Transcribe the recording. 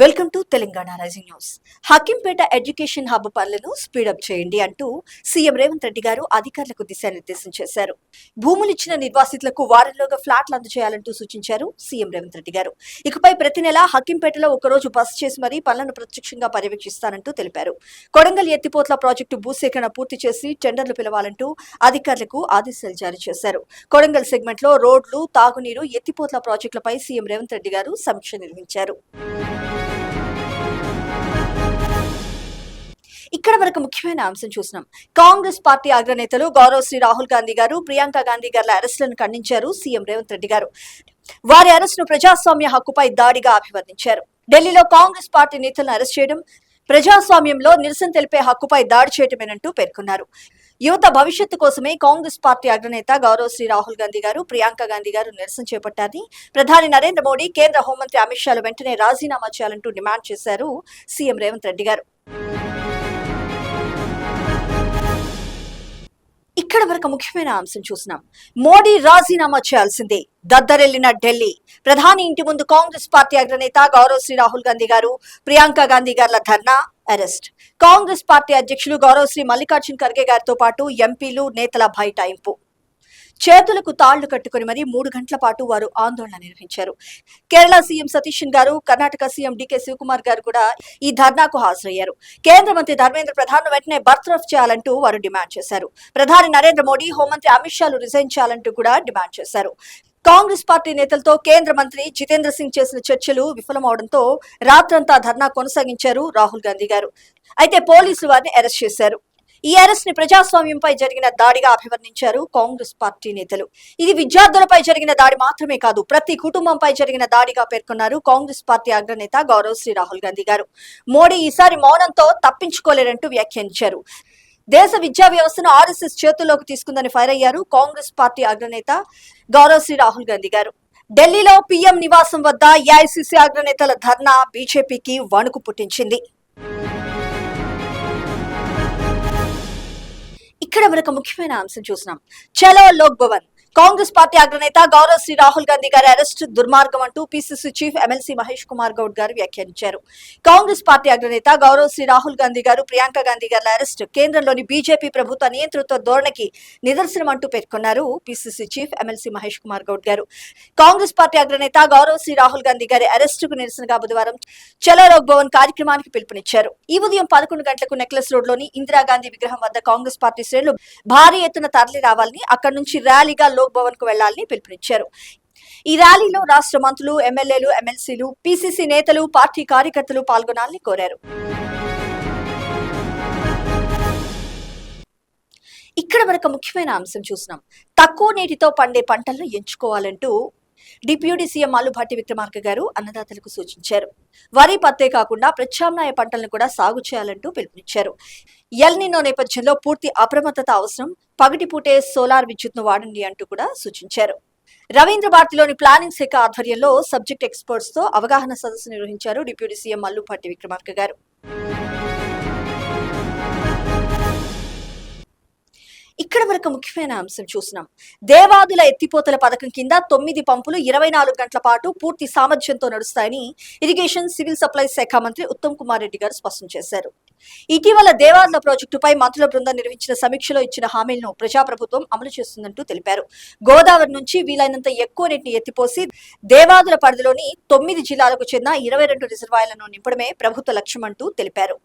Welcome to Telangana rising news. Hakimpet education hub పనులను speed up చేయండి అంటూ సీఎం రేవంత్ రెడ్డి గారు అధికారులకు దిశానిర్దేశం చేశారు. భూములిచ్చిన నిర్వాసితులకు వారంలోగా ఫ్లాట్లు అందజేయాలంటూ సూచించారు సీఎం రేవంత్ రెడ్డి గారు. ఇకపై ప్రతి నెల హకీంపేటలో ఒకరోజు బస చేసి మరీ పనులను ప్రత్యక్షంగా పర్యవేక్షిస్తానంటూ తెలిపారు. కొడంగల్ ఎత్తిపోతల ప్రాజెక్టు భూసేకరణ పూర్తి చేసి టెండర్లు పిలవాలంటూ అధికారులకు ఆదేశాలు జారీ చేశారు. కొడంగల్ సెగ్మెంట్ లో రోడ్లు, తాగునీరు, ఎత్తిపోతల ప్రాజెక్టులపై సీఎం రేవంత్ రెడ్డి గారు సమీక్ష నిర్వహించారు. ఇక్కడ వరకు ముఖ్యమైన అంశం చూసినాం. కాంగ్రెస్ పార్టీ అగ్రనేతలు గౌరవ్ శ్రీ రాహుల్ గాంధీ గారు, ప్రియాంక గాంధీ గారుల అరెస్టులను ఖండించారు సీఎం రేవంత్ రెడ్డి గారు. వారి అరెస్టును ప్రజాస్వామ్య హక్కుపై దాడిగా అభివర్ణించారు. ఢిల్లీలో కాంగ్రెస్ పార్టీ నేతలను అరెస్ట్ చేయడం ప్రజాస్వామ్యంలో నిరసన తెలిపే హక్కుపై దాడి చేయటమేనంటూ పేర్కొన్నారు. యువత భవిష్యత్తు కోసమే కాంగ్రెస్ పార్టీ అగ్రనేత గౌరవ్ శ్రీ రాహుల్ గాంధీ గారు, ప్రియాంక గాంధీ గారు నిరసన చేపట్టారని, ప్రధాని నరేంద్ర మోడీ, కేంద్ర హోంమంత్రి అమిత్ షాలు వెంటనే రాజీనామా చేయాలంటూ డిమాండ్ చేశారు సీఎం రేవంత్ రెడ్డి గారు. ఇక్కడ వరకు ముఖ్యమైన అంశం చూసినాం. మోడీ రాజీనామా చేయాల్సిందే, దద్దరెళ్లిన ఢిల్లీ. ప్రధాని ఇంటి ముందు కాంగ్రెస్ పార్టీ అగ్రనేత గౌరవ్ శ్రీ రాహుల్ గాంధీ గారు, ప్రియాంక గాంధీ గారుల ధర్నా, అరెస్ట్. కాంగ్రెస్ పార్టీ అధ్యక్షులు గౌరవ్ శ్రీ మల్లికార్జున్ ఖర్గే గారితో పాటు ఎంపీలు, నేతల బైఠాయింపు. చేతులకు తాళ్లు కట్టుకుని మరీ 3 గంటల పాటు వారు ఆందోళన నిర్వహించారు. కేరళ సీఎం సతీషన్ గారు, కర్ణాటక సీఎం డీకే శివకుమార్ గారు కూడా ఈ ధర్నాకు హాజరయ్యారు. కేంద్ర మంత్రి ధర్మేంద్ర ప్రధాన్ వెంటనే బర్తరఫ్ చేయాలంటూ వారు డిమాండ్ చేశారు. ప్రధాని నరేంద్ర మోడీ, హోంమంత్రి అమిత్ షాలు రిజైన్ చేయాలంటూ కూడా డిమాండ్ చేశారు. కాంగ్రెస్ పార్టీ నేతలతో కేంద్ర మంత్రి జితేంద్ర సింగ్ చేసిన చర్చలు విఫలమవడంతో రాత్రంతా ధర్నా కొనసాగించారు రాహుల్ గాంధీ గారు. అయితే పోలీసులు వారిని అరెస్ట్ చేశారు. ఈ అరెస్ట్ ని ప్రజాస్వామ్యంపై జరిగిన దాడిగా అభివర్ణించారు కాంగ్రెస్ పార్టీ నేతలు. ఇది విద్యార్థులపై జరిగిన దాడి మాత్రమే కాదు, ప్రతి కుటుంబంపై జరిగిన దాడిగా పేర్కొన్నారు కాంగ్రెస్ పార్టీ అగ్రనేత గౌరవ్ శ్రీ రాహుల్ గాంధీ గారు. మోడీ ఈసారి మౌనంతో తప్పించుకోలేరంటూ వ్యాఖ్యానించారు. దేశ విద్యా వ్యవస్థను ఆర్ఎస్ఎస్ చేతుల్లోకి తీసుకుందని ఫైర్ అయ్యారు కాంగ్రెస్ పార్టీ అగ్రనేత గౌరవ్ శ్రీ రాహుల్ గాంధీ గారు. ఢిల్లీలో పీఎం నివాసం వద్ద ఏఐసీసీ అగ్రనేతల ధర్నా బీజేపీకి వణుకు పుట్టించింది. ఇక్కడ వరకు ముఖ్యమైన అంశం చూసినాం. చలో లోక్ భవన్. కాంగ్రెస్ పార్టీ అగ్రనేత గౌరవ్ శ్రీ రాహుల్ గాంధీ గారి అరెస్ట్ దుర్మార్గం అంటూ PCC chief MLC Mahesh Kumar Goud గారు వ్యాఖ్యానించారు. కాంగ్రెస్ పార్టీ అగ్రనేత గౌరవ్ శ్రీ రాహుల్ గాంధీ గారు, ప్రియాంక గాంధీ గారుల అరెస్ట్ కేంద్రంలోని బీజేపీ ప్రభుత్వ నియంతృత్వ ధోరణికి నిదర్శనం అంటూ పేర్కొన్నారు PCC chief MLC Mahesh Kumar Goud గారు. కాంగ్రెస్ పార్టీ అగ్రనేత గౌరవ్ శ్రీ రాహుల్ గాంధీ గారి అరెస్టుకు నిరసనగా బుధవారం చలో లోక్ భవన్ కార్యక్రమానికి పిలుపునిచ్చారు. ఈ ఉదయం 11 గంటలకు నెక్లెస్ రోడ్ లోని ఇందిరాగాంధీ విగ్రహం వద్ద కాంగ్రెస్ పార్టీ శ్రేణులు భారీ ఎత్తున తరలి రావాలని, అక్కడి నుంచి ర్యాలీగా లోక్ భవన్ కు వెళ్లాలని పిలుపునిచ్చారు. ఈ ర్యాలీలో రాష్ట్ర మంత్రులు, ఎమ్మెల్యేలు, ఎమ్మెల్సీలు, పీసీసీ నేతలు, పార్టీ కార్యకర్తలు పాల్గొనాలని కోరారు. ఇక్కడ వరకు ముఖ్యమైన అంశం చూసినాం. తక్కువ నీటితో పండే పంటలను ఎంచుకోవాలంటూ డిప్యూటీ సీఎం ఆలుభట్టి విక్రమార్క గారు అన్నదాతలకు సూచించారు. వరి, పత్తే కాకుండా ప్రత్యామ్నాయ పంటలను కూడా సాగు చేయాలంటూ పిలుపునిచ్చారు. ఎల్ నినో నేపథ్యంలో పూర్తి అప్రమత్తత అవసరం, పగటిపూటే సోలార్ విద్యుత్ను వాడండి అంటూ కూడా సూచించారు. రవీంద్ర భారతిలోని ప్లానింగ్ శాఖ ఆధ్వర్యంలో సబ్జెక్ట్ ఎక్స్పర్ట్స్ తో అవగాహన సదస్సు నిర్వహించారు డిప్యూటీ సీఎం ఆలుభట్టి విక్రమార్క గారు. ఇక్కడ వరకు ముఖ్యమైన అంశం చూసినాం. దేవాదుల ఎత్తిపోతల పథకం కింద 9 పంపులు 24 గంటల పాటు పూర్తి సామర్థ్యంతో నడుస్తాయని ఇరిగేషన్, సివిల్ సప్లైస్ శాఖ మంత్రి ఉత్తమ్ కుమార్ రెడ్డి గారు స్పష్టం చేశారు. ఇటీవల దేవాదుల ప్రాజెక్టుపై మంత్రుల బృందం నిర్వహించిన సమీక్షలో ఇచ్చిన హామీలను ప్రజాప్రభుత్వం అమలు చేస్తుందంటూ తెలిపారు. గోదావరి నుంచి వీలైనంత ఎక్కువ నీటిని ఎత్తిపోసి దేవాదుల పరిధిలోని 9 జిల్లాలకు చెందిన 22 రిజర్వాయర్లను నింపడమే ప్రభుత్వ లక్ష్యమంటూ తెలిపారు.